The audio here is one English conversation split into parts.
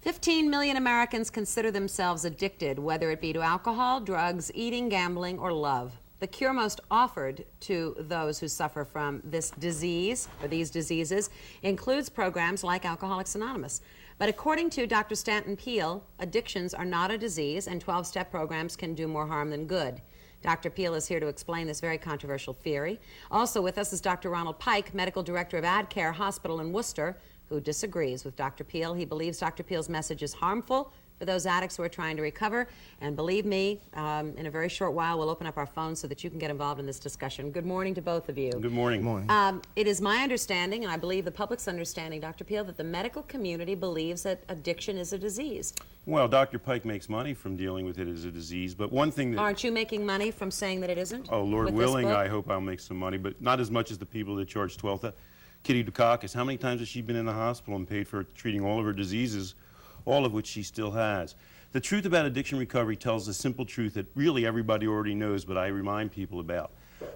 15 million Americans consider themselves addicted, whether it be to alcohol, drugs, eating, gambling, or love. The cure most offered to those who suffer from this disease, or these diseases, includes programs like Alcoholics Anonymous. But according to Dr. Stanton Peele, addictions are not a disease, and 12-step programs can do more harm than good. Dr. Peele is here to explain this very controversial theory. Also with us is Dr. Ronald Pike, Medical Director of AdCare Hospital in Worcester, who disagrees with Dr. Peele. He believes Dr. Peele's message is harmful for those addicts who are trying to recover. And believe me, in a very short while, we'll open up our phones so that you can get involved in this discussion. Good morning to both of you. Good morning. Good morning. It is my understanding, and I believe the public's understanding, Dr. Peele, that the medical community believes that addiction is a disease. Well, Dr. Pike makes money from dealing with it as a disease, but one thing that... Aren't you making money from saying that it isn't? Oh, Lord willing, I hope I'll make some money, but not as much as the people that charge $12,000. Kitty Dukakis, how many times has she been in the hospital and paid for treating all of her diseases, all of which she still has? The truth about addiction recovery tells a simple truth that really everybody already knows, but I remind people about.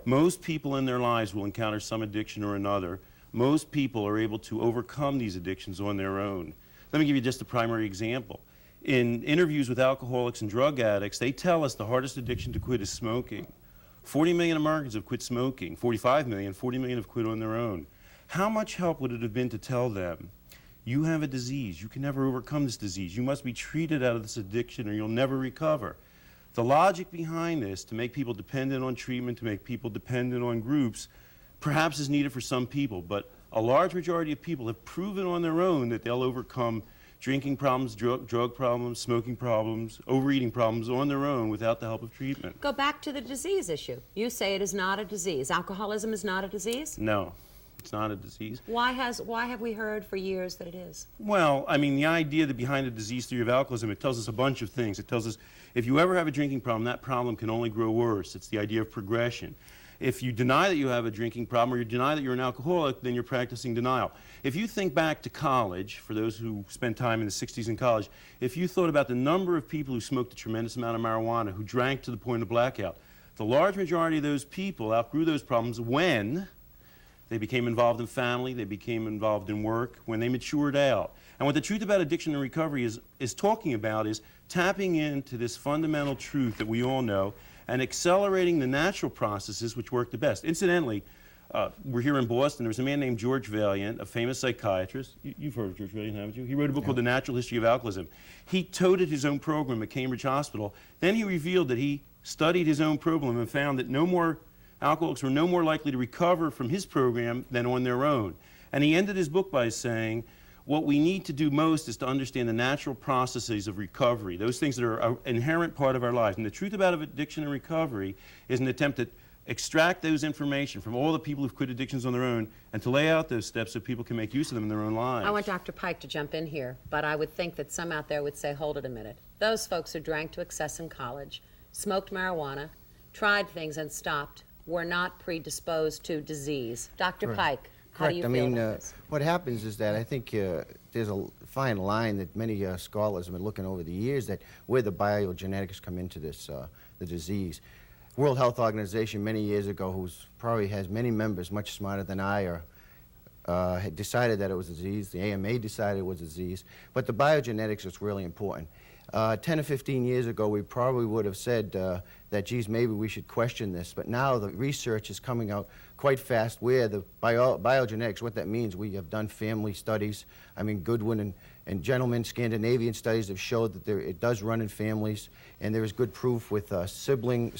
Most people in their lives will encounter some addiction or another. Most people are able to overcome these addictions on their own. Let me give you just a primary example. In interviews with alcoholics and drug addicts, they tell us the hardest addiction to quit is smoking. 40 million Americans have quit smoking, 45 million, 40 million have quit on their own. How much help would it have been to tell them, you have a disease, you can never overcome this disease, you must be treated out of this addiction or you'll never recover. The logic behind this, to make people dependent on treatment, to make people dependent on groups, perhaps is needed for some people, but a large majority of people have proven on their own that they'll overcome drinking problems, drug problems, smoking problems, overeating problems on their own without the help of treatment. Go back to the disease issue. You say it is not a disease. Alcoholism is not a disease? No. It's not a disease. Why have we heard for years that it is? Well, I mean, the idea that behind the disease theory of alcoholism, it tells us a bunch of things. It tells us if you ever have a drinking problem, that problem can only grow worse. It's the idea of progression. If you deny that you have a drinking problem or you deny that you're an alcoholic, then you're practicing denial. If you think back to college, for those who spent time in the 60s in college, if you thought about the number of people who smoked a tremendous amount of marijuana, who drank to the point of blackout, the large majority of those people outgrew those problems when they became involved in family, they became involved in work, when they matured out. And what the truth about addiction and recovery is talking about is tapping into this fundamental truth that we all know and accelerating the natural processes which work the best. Incidentally, we're here in Boston. There was a man named George Vaillant, a famous psychiatrist. You've heard of George Vaillant, haven't you? He wrote a book called The Natural History of Alcoholism. He toted his own program at Cambridge Hospital. Then he revealed that he studied his own program and found that alcoholics were no more likely to recover from his program than on their own. And he ended his book by saying, what we need to do most is to understand the natural processes of recovery, those things that are an inherent part of our lives. And the truth about addiction and recovery is an attempt to extract those information from all the people who've quit addictions on their own and to lay out those steps so people can make use of them in their own lives. I want Dr. Pike to jump in here, but I would think that some out there would say, hold it a minute. Those folks who drank to excess in college, smoked marijuana, tried things and stopped, were not predisposed to disease. Dr. Pike, how do you feel about this? What happens is that I think there's a fine line that many scholars have been looking over the years that where the biogenetics come into this, the disease. World Health Organization many years ago, who probably has many members much smarter than I had decided that it was a disease. The AMA decided it was a disease. But the biogenetics is really important. 10 or 15 years ago, we probably would have said that, geez, maybe we should question this. But now the research is coming out quite fast where the biogenetics, what that means, we have done family studies. I mean, Goodwin and Gentleman Scandinavian studies have showed that it does run in families. And there is good proof with sibling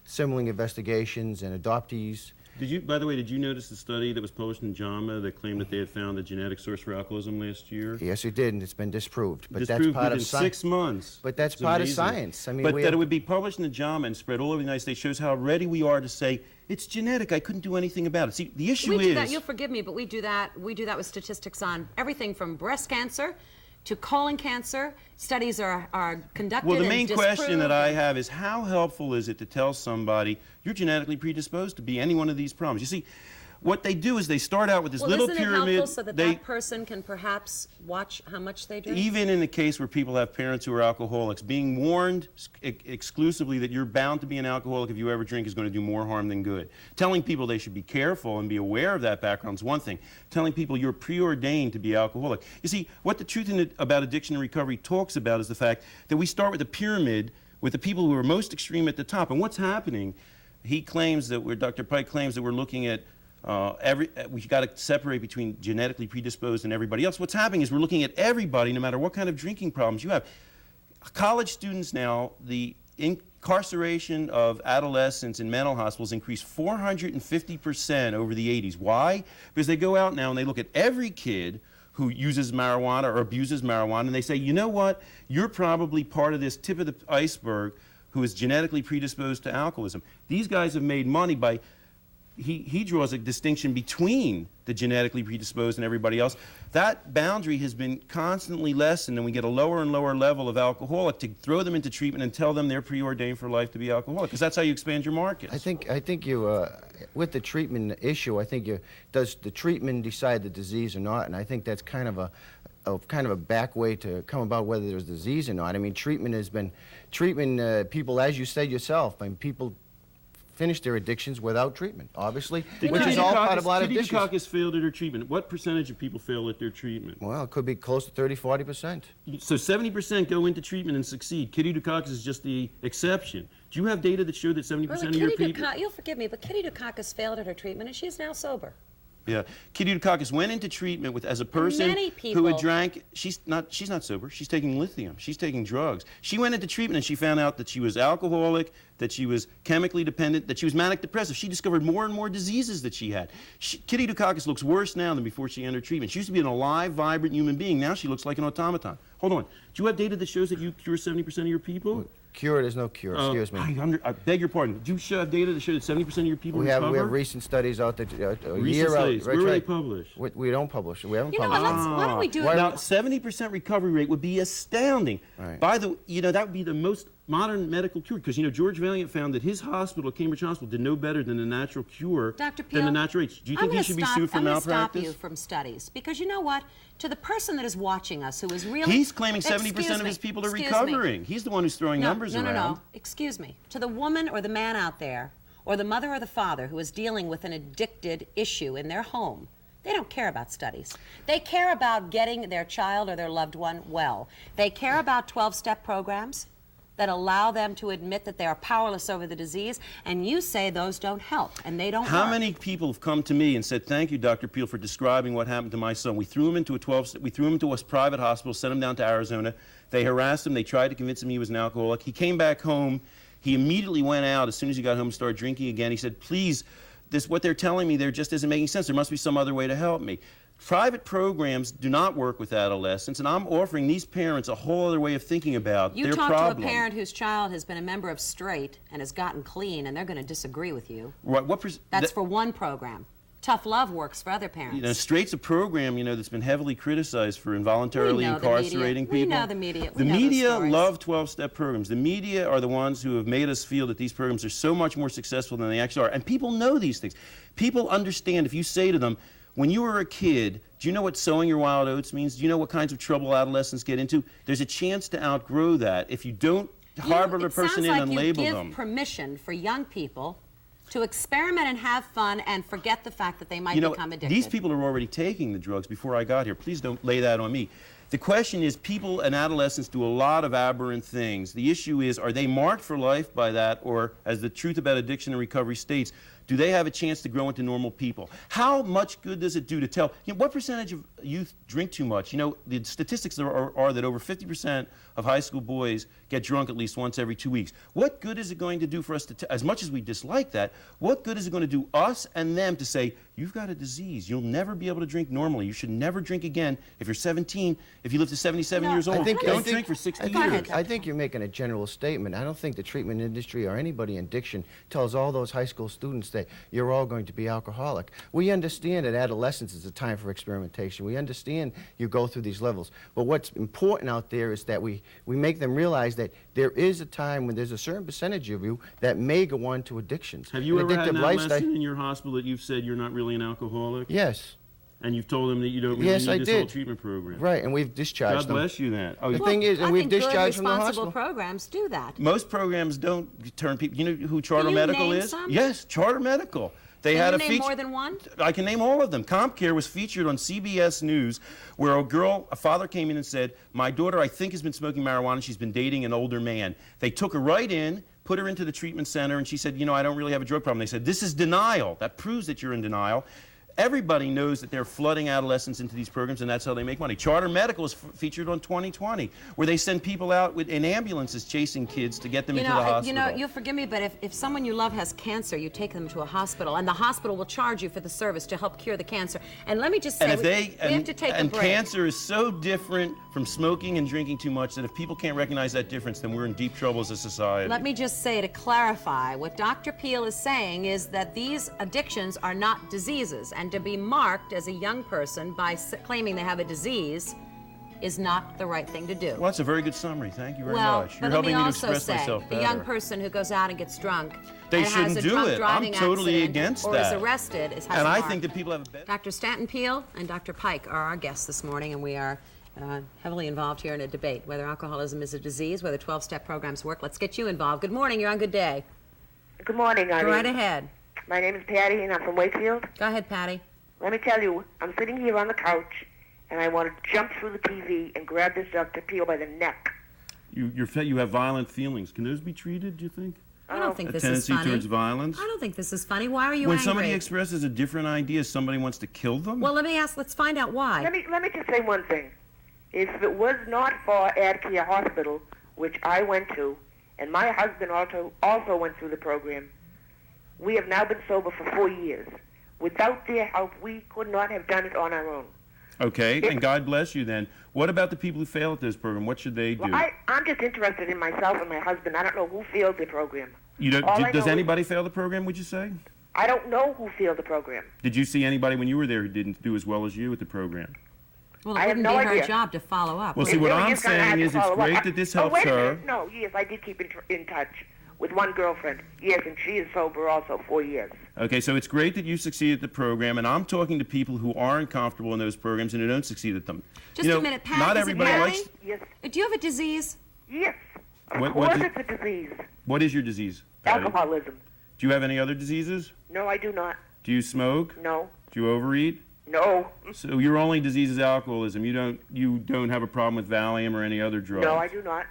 investigations and adoptees. By the way, did you notice the study that was published in JAMA that claimed that they had found the genetic source for alcoholism last year? Yes, it did, and it's been disproved. But Disproved that's part within of science. 6 months. But that's part of science. I mean, but that it would be published in the JAMA and spread all over the United States shows how ready we are to say it's genetic. I couldn't do anything about it. See, the issue is that. You'll forgive me, but we do that. We do that with statistics on everything from breast cancer to colon cancer. Studies are conducted. Well, the main and question that I have is how helpful is it to tell somebody you're genetically predisposed to be any one of these problems? You see, What they do is they start out with this Well, little isn't pyramid. it helpful so that that person can perhaps watch how much they drink? Even in the case where people have parents who are alcoholics, being warned exclusively that you're bound to be an alcoholic if you ever drink is going to do more harm than good. Telling people they should be careful and be aware of that background is one thing. Telling people you're preordained to be alcoholic. You see, what the truth about addiction and recovery talks about is the fact that we start with a pyramid with the people who are most extreme at the top. And what's happening, he claims that Dr. Pike claims that we're looking at we've got to separate between genetically predisposed and everybody else. What's happening is we're looking at everybody, no matter what kind of drinking problems you have. College students now, the incarceration of adolescents in mental hospitals increased 450% over the 80s. Why? Because they go out now and they look at every kid who uses marijuana or abuses marijuana, and they say, you know what, you're probably part of this tip of the iceberg who is genetically predisposed to alcoholism. These guys have made money by he draws a distinction between the genetically predisposed and everybody else. That boundary has been constantly lessened, and we get a lower and lower level of alcoholic to throw them into treatment and tell them they're preordained for life to be alcoholic, because that's how you expand your markets. I think you, with the treatment issue, I think does the treatment decide the disease or not? And I think that's kind of a back way to come about whether there's disease or not. I mean, treatment has been, people, as you said yourself, I mean, people finish their addictions without treatment, obviously, which is all part of a lot of issues. Kitty Dukakis failed at her treatment. What percentage of people fail at their treatment? Well, it could be close to 30–40%. So 70% go into treatment and succeed. Kitty Dukakis is just the exception. Do you have data that show that 70% of your people... You'll forgive me, but Kitty Dukakis failed at her treatment, and she's now sober. Yeah, Kitty Dukakis went into treatment as a person who had drank. She's not sober. She's taking lithium. She's taking drugs. She went into treatment and she found out that she was alcoholic, that she was chemically dependent, that she was manic depressive. She discovered more and more diseases that she had. Kitty Dukakis looks worse now than before she entered treatment. She used to be an alive, vibrant human being. Now she looks like an automaton. Hold on. Do you have data that shows that you cure 70% of your people? Cure, there's no cure, excuse me. I beg your pardon. Do you have data that shows that 70% of your people recover? We have recent studies out that Recent studies. Where are they published? We don't publish. We haven't You know published. what, why don't we do it? Now, 70% recovery rate would be astounding. Right. That would be the most modern medical cure, because George Valiant found that his hospital, Cambridge Hospital, did no better than the natural cure Dr. Peele, than the natural rates. Do you think he should be sued for malpractice? I'm going to stop you from studies, because you know what? To the person that is watching us, who is really... He's claiming 70% of his people are recovering. He's the one who's throwing numbers around. No. Excuse me. To the woman or the man out there, or the mother or the father who is dealing with an addicted issue in their home, they don't care about studies. They care about getting their child or their loved one well. They care about 12-step programs that allow them to admit that they are powerless over the disease, and you say those don't help, and they don't How work. many people have come to me and said, thank you, Dr. Peele, for describing what happened to my son. We threw him into a private hospital, sent him down to Arizona. They harassed him. They tried to convince him he was an alcoholic. He came back home. He immediately went out as soon as he got home and started drinking again. He said, please, what they're telling me, there just isn't making sense. There must be some other way to help me. Private programs do not work with adolescents, and I'm offering these parents a whole other way of thinking about their problem. You talk to a parent whose child has been a member of Straight and has gotten clean, and they're going to disagree with you. Right. That's for one program. Tough Love works for other parents. Straight's a program, that's been heavily criticized for involuntarily incarcerating people. We know the media. The media love 12-step programs. The media are the ones who have made us feel that these programs are so much more successful than they actually are. And people know these things. People understand if you say to them, when you were a kid, do you know what sowing your wild oats means? Do you know what kinds of trouble adolescents get into? There's a chance to outgrow that if you don't harbor the person in and label them. It sounds like you give permission for young people to experiment and have fun and forget the fact that they might become addicted. These people are already taking the drugs before I got here. Please don't lay that on me. The question is, people and adolescents do a lot of aberrant things. The issue is, are they marked for life by that, or, as the truth about addiction and recovery states, do they have a chance to grow into normal people? How much good does it do to tell, what percentage of youth drink too much? The statistics are that over 50% of high school boys get drunk at least once every 2 weeks. What good is it going to do for us to, as much as we dislike that, what good is it going to do us and them to say, you've got a disease, you'll never be able to drink normally, you should never drink again if you're 17, if you live to 77 years old. Don't drink for 60 years. I think you're making a general statement. I don't think the treatment industry or anybody in addiction tells all those high school students that that you're all going to be alcoholic. We understand that adolescence is a time for experimentation. We understand you go through these levels. But what's important out there is that we make them realize that there is a time when there's a certain percentage of you that may go on to addictions. Have you An ever had an addictive lifestyle- adolescent in your hospital that you've said you're not really an alcoholic? Yes. And you've told them that you don't really Yes, I need this whole did. treatment program? Right, and we've discharged God them. bless you then. Oh, The you- thing is, and I we've think good, discharged from the responsible hospital. programs do that. most programs don't turn people. You know who Charter Can you Medical name is? some? Yes, Charter Medical. They Can had you a name feature. more than one? I can name all of them. CompCare was featured on CBS News, where a father came in and said, "My daughter, I think, has been smoking marijuana. She's been dating an older man." They took her right in, put her into the treatment center, and she said, "You know, I don't really have a drug problem." They said, "This is denial. That proves that you're in denial." Everybody knows that they're flooding adolescents into these programs, and that's how they make money. Charter Medical is featured on 2020, where they send people out in ambulances chasing kids to get them into the hospital. You know, you'll forgive me, but if someone you love has cancer, you take them to a hospital, and the hospital will charge you for the service to help cure the cancer. And let me just say, And if we have to take a break. cancer is so different from smoking and drinking too much that if people can't recognize that difference, then we're in deep trouble as a society. Let me just say, to clarify, what Dr. Peele is saying is that these addictions are not diseases, and to be marked as a young person by claiming they have a disease is not the right thing to do. Well, that's a very good summary. Thank you very Well, much. but You're let me helping me to also express say, myself the better. young person who goes out and gets drunk They and has shouldn't a do drunk it. I'm driving totally accident against or is that. arrested is has And a I mark. think that people have a better... Dr. Stanton Peele and Dr. Pike are our guests this morning, and we are heavily involved here in a debate whether alcoholism is a disease, whether 12-step programs work. Let's get you involved. Good morning. You're on Good Day. Good morning, Eileen. Go right ahead. My name is Patty, and I'm from Wakefield. Go ahead, Patty. Let me tell you, I'm sitting here on the couch, and I want to jump through the TV and grab this Dr. Peele by the neck. You have violent feelings. Can those be treated, do you think? I don't think A this is tendency funny. towards violence? I don't think this is funny. Why are you When angry? somebody expresses a different idea, somebody wants to kill them? Well, let's find out why. Let me just say one thing. If it was not for AdCare Hospital, which I went to, and my husband also went through the program, we have now been sober for 4 years. Without their help, we could not have done it on our own. Okay, and God bless you then. What about the people who fail at this program? What should they do? Well, I'm just interested in myself and my husband. I don't know who failed the program. Does anybody fail the program, would you say? I don't know who failed the program. Did you see anybody when you were there who didn't do as well as you with the program? Well, it I have wouldn't no be her idea. job to follow up. Well, see, what I'm saying is it's great that this helps wait a her. minute. No, yes, I did keep in touch with one girlfriend. Yes, and she is sober also 4 years. Okay, so it's great that you succeed at the program, and I'm talking to people who aren't comfortable in those programs and who don't succeed at them. Just a minute, Pat. Not Is it everybody Patty? likes. Yes, Do you have a disease? yes. Of What course do- it's a disease. What is your disease? Patty? Alcoholism. Do you have any other diseases? No, I do not. Do you smoke? No. Do you overeat? No. So your only disease is alcoholism. You don't have a problem with Valium or any other drug. No, I do not.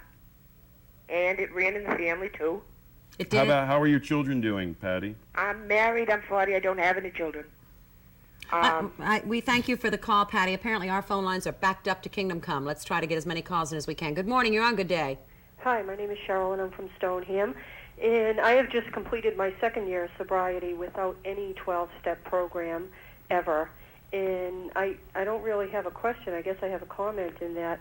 And it ran in the family, too. It did. How are your children doing, Patty? I'm married. I'm 40. I don't have any children. We thank you for the call, Patty. Apparently our phone lines are backed up to Kingdom Come. Let's try to get as many calls in as we can. Good morning. You're on Good Day. Hi, my name is Cheryl, and I'm from Stoneham. And I have just completed my second year of sobriety without any 12-step program ever. And I don't really have a question. I guess I have a comment in that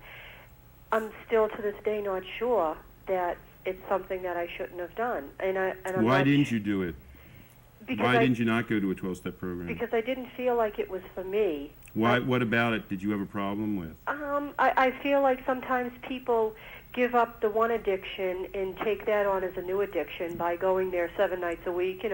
I'm still to this day not sure that it's something that I shouldn't have done. And I'm Why not didn't you do it? because Why I, didn't you not go to a 12-step program? Because I didn't feel like it was for me. Why? What about it did you have a problem with? I feel like sometimes people give up the one addiction and take that on as a new addiction by going there 7 nights a week,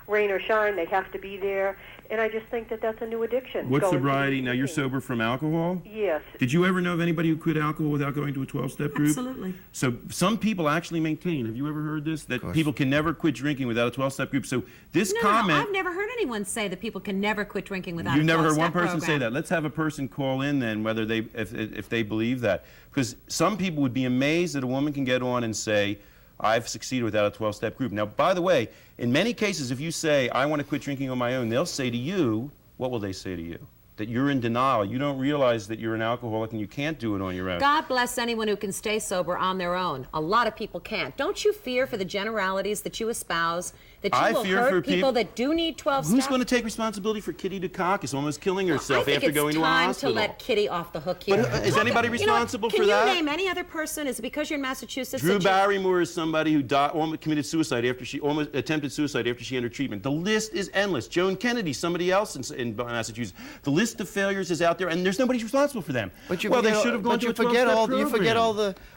rain or shine, they have to be there. And I just think that that's a new addiction. What going to sobriety? these Now, you're meetings. sober from alcohol? Yes. Did you ever know of anybody who quit alcohol without going to a 12-step group? Absolutely. So some people actually maintain, have you ever heard this, that people can never quit drinking without a 12-step group? So this No, comment... I've never heard anyone say that people can never quit drinking without You've a never heard 12-step one person say program. that. Let's have a person call in then, whether if they believe that. Because some people would be amazed that a woman can get on and say, I've succeeded without a 12-step group. Now, by the way, in many cases, if you say, I want to quit drinking on my own, they'll say to you, what will they say to you? That you're in denial. You don't realize that you're an alcoholic and you can't do it on your own. God bless anyone who can stay sober on their own. A lot of people can't. Don't you fear for the generalities that you espouse that you I will fear hurt for people that do need 12 Who's step? going to take responsibility for Kitty Dukakis almost killing herself I think after it's going to a time hospital? to let Kitty off the hook here. But is anybody You know what? responsible for Can that? you name any other person? Is it because you're in Massachusetts? Drew that you- Barrymore is somebody who almost committed suicide after she almost attempted suicide after she entered treatment. The list is endless. Joan Kennedy, somebody else in Massachusetts. The list of failures is out there, and there's nobody responsible for them. But you well, forget, they should have gone but to you a forget 12-step all program. you forget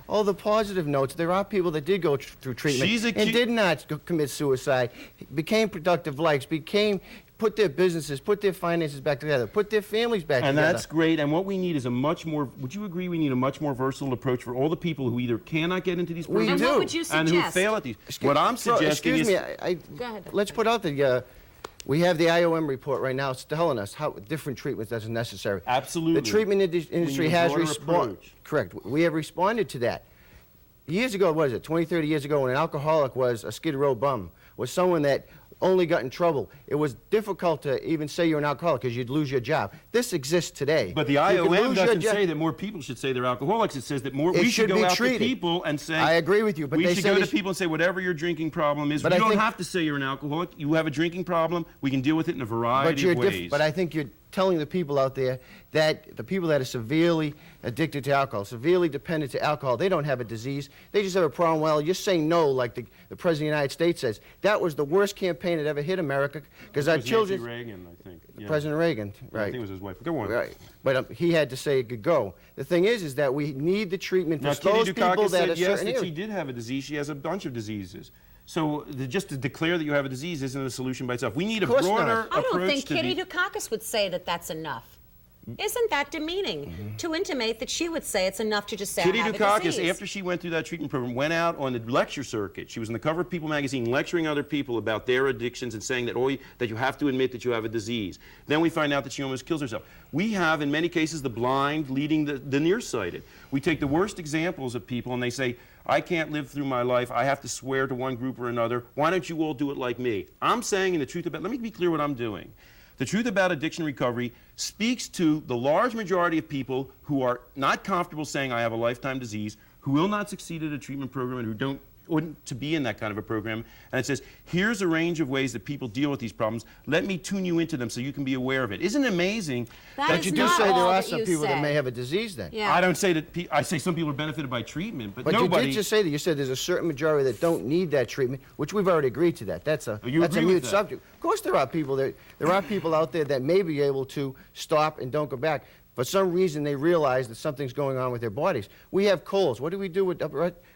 all the positive notes. There are people that did go through treatment She's a and cute- did not commit suicide, became productive lives, put their businesses, put their finances back together, put their families back And together. that's great. And what we need is a much more, would you agree we need a much more versatile approach for all the people who either cannot get into these We programs do. And what would you and who suggest? fail at these? What I'm suggesting excuse is... me, Go ahead. let's put out the. We have the IOM report right now. It's telling us how different treatments that's necessary. Absolutely. The treatment industry need a has broader responded. approach. Correct. We have responded to that. Years ago, what is it, 20, 30 years ago, when an alcoholic was a Skid Row bum, was someone that only got in trouble. It was difficult to even say you're an alcoholic because you'd lose your job. This exists today. But the You can IOM lose your doesn't job. say that more people should say they're alcoholics. It says that more It we should should go be out treated. to people and say... I agree with you, but we they should say go they to sh- people and say, whatever your drinking problem is, But you I don't think- have to say you're an alcoholic. You have a drinking problem. We can deal with it in a variety of ways. But I think you're telling the people out there that the people that are severely addicted to alcohol, severely dependent to alcohol, they don't have a disease. They just have a problem. Well, just say no, like the President of the United States says. That was the worst campaign that ever hit America because our It was children... Nancy Reagan, I think. Yeah. President Reagan, I right. think it was his wife. Go on. Right. But he had to say it could go. The thing is that we need the treatment for Now, those Kitty people Dukakis that are said yes, certain that she areas. did have a disease. She has a bunch of diseases. So just to declare that you have a disease isn't a solution by itself. We need a course not. broader I don't approach think to Kitty the... Dukakis would say that that's enough. Isn't that demeaning to intimate that she would say it's enough to just say Kitty I have a Dukakis, disease? after she went through that treatment program, went out on the lecture circuit. She was in the cover of People magazine lecturing other people about their addictions and saying that, that you have to admit that you have a disease. Then we find out that she almost kills herself. We have, in many cases, the blind leading the nearsighted. We take the worst examples of people and they say, I can't live through my life. I have to swear to one group or another. Why don't you all do it like me? I'm saying, in the truth about, let me be clear what I'm doing. The truth about addiction recovery speaks to the large majority of people who are not comfortable saying I have a lifetime disease, who will not succeed at a treatment program and who oughtn't to be in that kind of a program. And it says, here's a range of ways that people deal with these problems. Let me tune you into them so you can be aware of it. Isn't it amazing That But is you do not say there all are that some you people that say. may have a disease then. Yeah. I don't say that, I say some people are benefited by treatment, but But nobody... you did just say that. You said there's a certain majority that don't need that treatment, which we've already agreed to that. That's a You agree with mute that? subject. Of course there are people out there that may be able to stop and don't go back. For some reason they realize that something's going on with their bodies. We have colds. What do we do with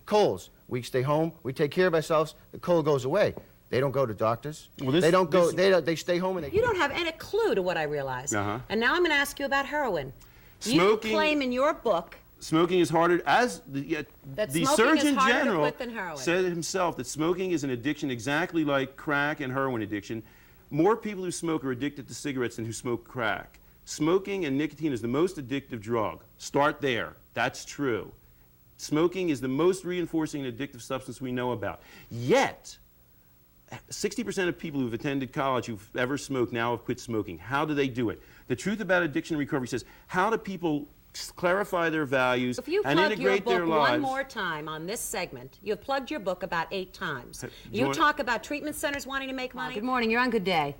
colds? We stay home, we take care of ourselves, the cold goes away. They don't go to doctors. Well, this- they don't go. this- They stay home and they. You don't have any clue to what I realize. Uh-huh. And now I'm going to ask you about heroin. Smoking- You claim in your book Smoking is harder, as the That the smoking is Surgeon harder to General quit than heroin. said himself that smoking is an addiction exactly like crack and heroin addiction. More people who smoke are addicted to cigarettes than who smoke crack. Smoking and nicotine is the most addictive drug. Start there. That's true. Smoking is the most reinforcing and addictive substance we know about. Yet, 60% of people who've attended college who've ever smoked now have quit smoking. How do they do it? The Truth About Addiction Recovery says, how do people clarify their values If you and plug your integrate their book lives? one more time on this segment, you've plugged your book about 8 times. you You want- talk about treatment centers wanting to make money. Good morning. You're on Good Day.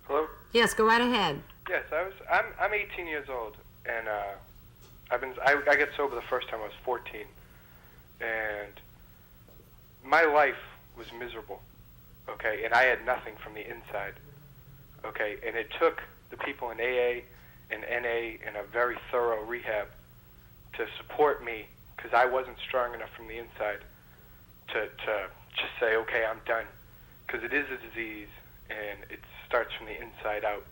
Hello? Yes, go right ahead. Yes, I'm 18 years old, and I got sober the first time I was 14, and my life was miserable, okay, and I had nothing from the inside, okay, and it took the people in AA and NA and a very thorough rehab to support me, because I wasn't strong enough from the inside to just say, okay, I'm done, because it is a disease, and it starts from the inside out.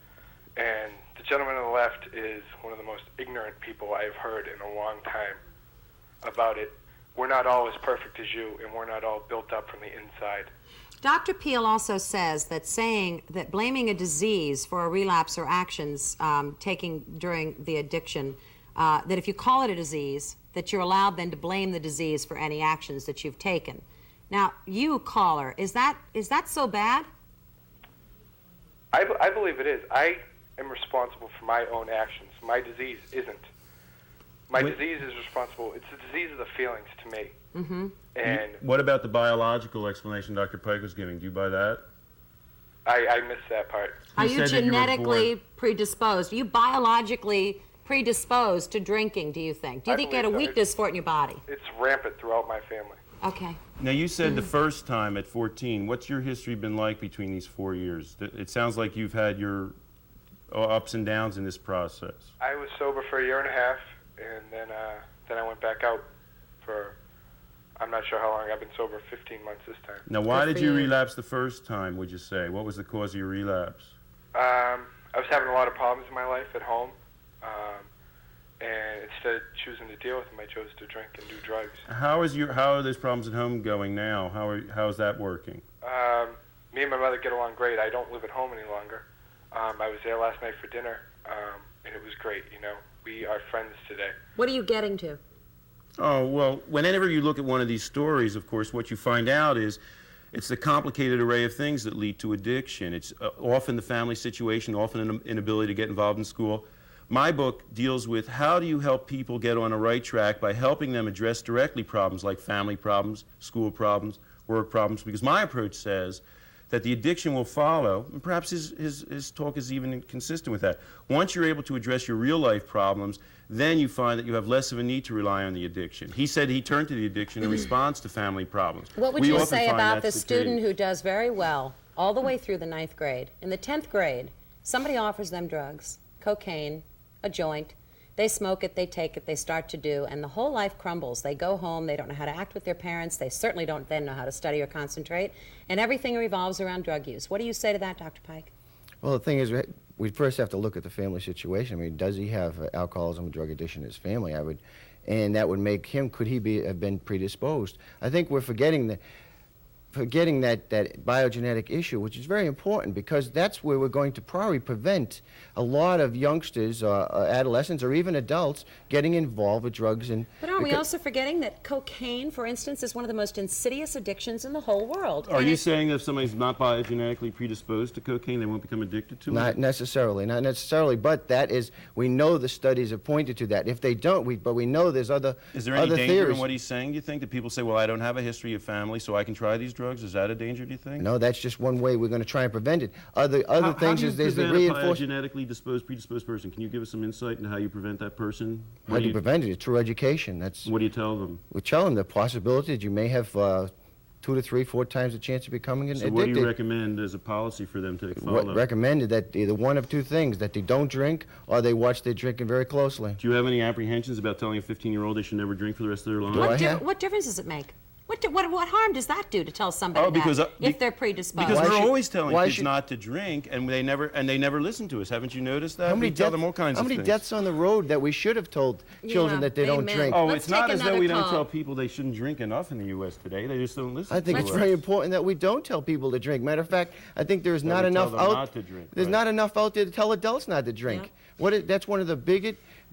And the gentleman on the left is one of the most ignorant people I've heard in a long time about it. We're not all as perfect as you, and we're not all built up from the inside. Dr. Peele also says that saying that blaming a disease for a relapse or actions taken during the addiction, that if you call it a disease, that you're allowed then to blame the disease for any actions that you've taken. Now, you, caller, is that so bad? I believe it is. I am responsible for my own actions. My disease isn't. My disease is responsible. It's the disease of the feelings to me. Mm-hmm. And What about the biological explanation Dr. Pike was giving? Do you buy that? I missed that part. Are He you said that you were genetically born- predisposed? Are you biologically predisposed to drinking, do you think? Do you I think you had a believe so. weakness for it in your body? It's rampant throughout my family. Okay. Now, you said the first time at 14. What's your history been like between these 4 years? It sounds like you've had your ups and downs in this process. I was sober for a year and a half, and then I went back out for, I'm not sure how long. I've been sober 15 months this time. Now, why Good did for you you. relapse the first time, would you say? What was the cause of your relapse? I was having a lot of problems in my life at home, and instead of choosing to deal with them, I chose to drink and do drugs. How are those problems at home going now? How is that working? Me and my mother get along great. I don't live at home any longer. I was there last night for dinner, and it was great. You know, we are friends today. What are you getting to? Oh, well, whenever you look at one of these stories, of course, what you find out is it's the complicated array of things that lead to addiction. It's often the family situation, often an inability to get involved in school. My book deals with how do you help people get on a right track by helping them address directly problems like family problems, school problems, work problems, because my approach says that the addiction will follow, and perhaps his talk is even consistent with that. Once you're able to address your real life problems, then you find that you have less of a need to rely on the addiction. He said he turned to the addiction in response to family problems. What would We you often say find about the that's student case. who does very well all the way through the 9th grade? In the 10th grade, somebody offers them drugs, cocaine, a joint. They smoke it, they take it, they start to do, and the whole life crumbles. They go home, they don't know how to act with their parents, they certainly don't then know how to study or concentrate, and everything revolves around drug use. What do you say to that, Dr. Pike? Well, the thing is, we first have to look at the family situation. I mean, does he have alcoholism and drug addiction in his family? And that would make him, could he have been predisposed? I think we're forgetting that biogenetic issue, which is very important because that's where we're going to probably prevent a lot of youngsters, adolescents, or even adults getting involved with drugs. But aren't we also forgetting that cocaine, for instance, is one of the most insidious addictions in the whole world? Are And you it- saying that if somebody's not biogenetically predisposed to cocaine, they won't become addicted to it? Not necessarily, but that is, we know the studies have pointed to that. If they don't, but we know there's other Is there any other danger theories. in what he's saying, do you think? That people say, well, I don't have a history of family, so I can try these drugs? Is that a danger, do you think? No, that's just one way we're going to try and prevent it. Other How things do you is there's the prevent a reinforcement. biogenetically predisposed person? Can you give us some insight into how you prevent that person? How do you prevent it? It's through education. What do you tell them? We tell them the possibility that you may have 2 to 3, 4 times the chance of becoming So addicted. what do you recommend as a policy for them to follow? Recommended that either one of 2 things, that they don't drink or they watch their drinking very closely. Do you have any apprehensions about telling a 15-year-old they should never drink for the rest of their lives? Do I have? What difference does it make? What harm does that do to tell somebody that if they're predisposed? Because Why we're should- always telling why kids should- not to drink, and they never listen to us. Haven't you noticed that? How many We tell deaths- them all kinds How of many things. deaths on the road that we should have told children Yeah, that they don't amen. drink? Oh, Let's it's not take as though another we don't call. tell people they shouldn't drink enough in the U.S. today. They just don't listen. I think to it's us. very important that we don't tell people to drink. Matter of fact, I think there's That not we tell enough them out. not to drink, There's right. not enough out there to tell adults not to drink. That's one of the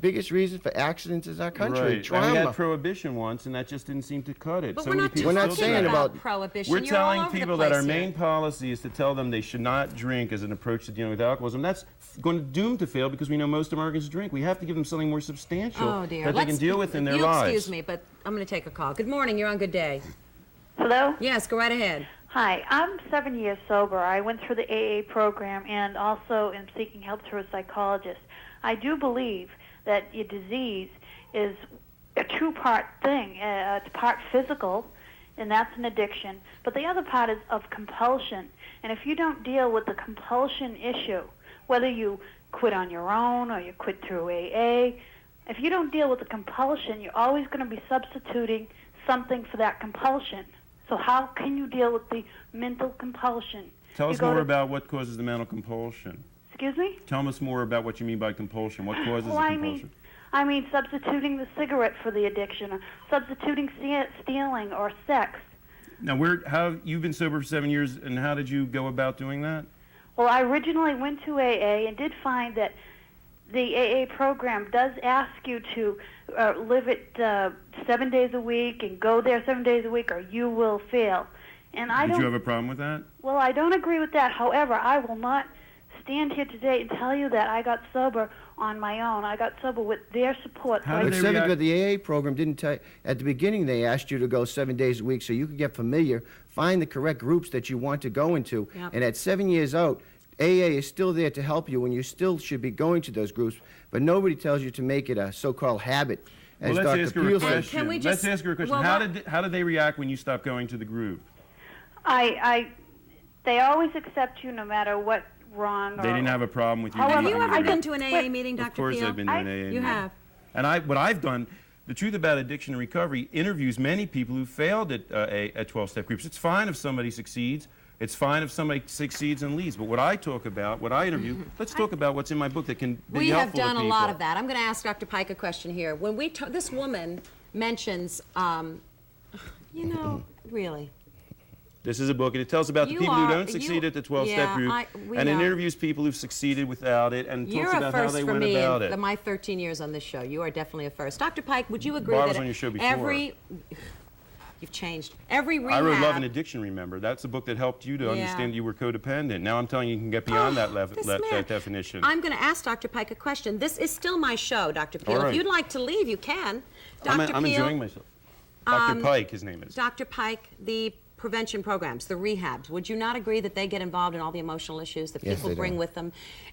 biggest reasons for accidents in our country. Right. And Trauma. we had prohibition once, and that just didn't seem to cut it. But So we're many not people We're not talking still saying do that. about prohibition. We're You're all telling over the people that our place here. main policy is to tell them they should not drink as an approach to dealing with alcoholism. That's going to doom to fail because we know most Americans drink. We have to give them something more substantial Oh, dear. that they can deal with in their lives. Excuse me, but I'm going to take a call. Good morning. You're on Good Day. Hello? Yes, go right ahead. Hi, I'm 7 years sober. I went through the AA program and also am seeking help through a psychologist. I do believe that your disease is a two-part thing. It's part physical, and that's an addiction, but the other part is of compulsion. And if you don't deal with the compulsion issue, whether you quit on your own or you quit through AA, if you don't deal with the compulsion, you're always going to be substituting something for that compulsion. So how can you deal with the mental compulsion? Tell You us go more to- about what causes the mental compulsion. Excuse me? Tell us more about what you mean by compulsion. What causes Well, the I compulsion? mean substituting the cigarette for the addiction, or substituting stealing or sex. Now, you've been sober for 7 years, and how did you go about doing that? Well, I originally went to AA and did find that the AA program does ask you to live it 7 days a week and go there 7 days a week, or you will fail. And I Did don't. you have a problem with that? Well, I don't agree with that. However, I will not stand here today and tell you that I got sober on my own. I got sober with their support. How So do But they react? but the AA program didn't tell you, at the beginning they asked you to go 7 days a week so you could get familiar, find the correct groups that you want to go into. Yep. And at 7 years out, AA is still there to help you, and you still should be going to those groups, but nobody tells you to make it a so-called habit. Well, As let's Dr. ask her a Peele said. question. Can we Let's just- ask her a question. well, How did they react when you stopped going to the group? They always accept you no matter what wrong. They didn't have a problem with you. However, Have being you in the ever group? been to an AA meeting, Dr. Of course Peele? I've been to an AA You meeting. have. And what I've done, the Truth About Addiction and Recovery interviews many people who failed at 12-step groups. It's fine if somebody succeeds. It's fine if somebody succeeds and leaves. But what I talk about, what I interview, let's talk about what's in my book that can be We have helpful to done a people. lot of that. I'm going to ask Dr. Pike a question here. When this woman mentions, really. This is a book, and it tells about the You people are- who don't succeed you- at the 12-step yeah, group, we and it know. interviews people who've succeeded without it, and You're talks a about how first they for went me about in it. my 13 years on this show. You are definitely a first. Dr. Pike, would you agree Barbara that was on your show before. You've changed. Every rehab... I wrote Love and Addiction, remember? That's the book that helped you to Yeah. understand you were codependent. Now I'm telling you, you can get beyond that, This man. that definition. I'm going to ask Dr. Pike a question. This is still my show, Dr. Peele. All right. If you'd like to leave, you can. Dr. I'm Peele, enjoying myself. Dr. Pike, his name is. Dr. Pike, the prevention programs, the rehabs, would you not agree that they get involved in all the emotional issues that Yes, people they do. bring with them?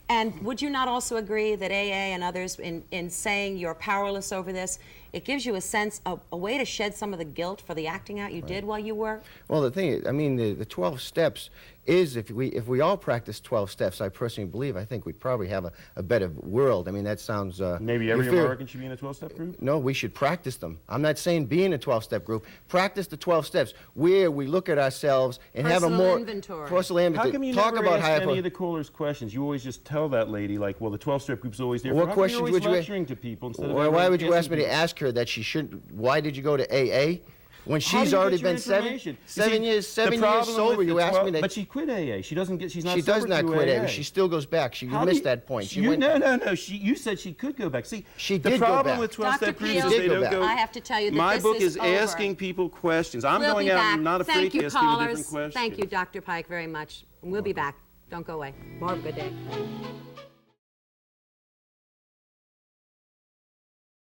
And would you not also agree that AA and others, in saying you're powerless over this, it gives you a sense, a way to shed some of the guilt for the acting out you did while you were? Well, the thing is, I mean, the 12 steps is, if we all practice 12 steps, I personally believe, I think we'd probably have a better world. I mean, that sounds... Maybe every inferior. American should be in a 12-step group? No, we should practice them. I'm not saying be in a 12-step group. Practice the 12 steps where we look at ourselves and have a Personal more... inventory. Personal inventory. How come you Talk never about ask higher... any of the callers' questions? You always just tell that lady, like, well, the 12-step group's always there. What How come questions you're would always you... lecturing to people instead of Well, why would you ask me to asking ask her that she shouldn't... Why did you go to AA? When How do she's you already get your been seven information? You see, years, the 7 years problem sober, with you the asked 12 me that... But she quit AA. She doesn't get. She's not. She does sober not through quit AA. AA. She still goes back. You How do missed you- that point. She you, went... no. You said she could go back. See, She the did go problem back. with Dr. 12-step groups Peele, is She they did go don't back. go. I have to tell you that My this book is is over. asking people questions. I'm We'll going be out back. and not afraid Thank to you, ask people callers. different questions. Thank you, Dr. Pike, very much. We'll be back. Don't go away. More of a good day.